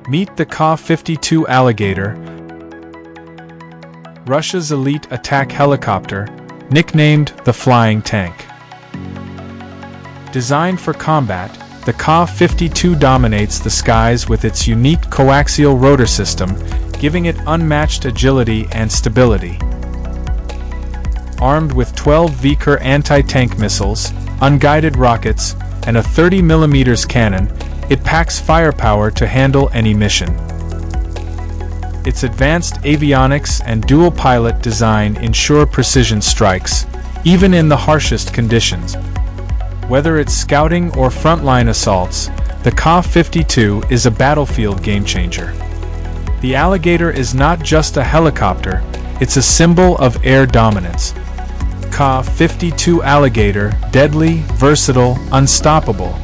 Meet the Ka-52 Alligator, Russia's elite attack helicopter, nicknamed the Flying Tank. Designed for combat, the Ka-52 dominates the skies with its unique coaxial rotor system, giving it unmatched agility and stability. Armed with 12 Vickers anti-tank missiles, unguided rockets, and a 30mm cannon, it packs firepower to handle any mission. Its advanced avionics and dual-pilot design ensure precision strikes, even in the harshest conditions. Whether it's scouting or frontline assaults, the Ka-52 is a battlefield game-changer. The Alligator is not just a helicopter, it's a symbol of air dominance. Ka-52 Alligator, deadly, versatile, unstoppable.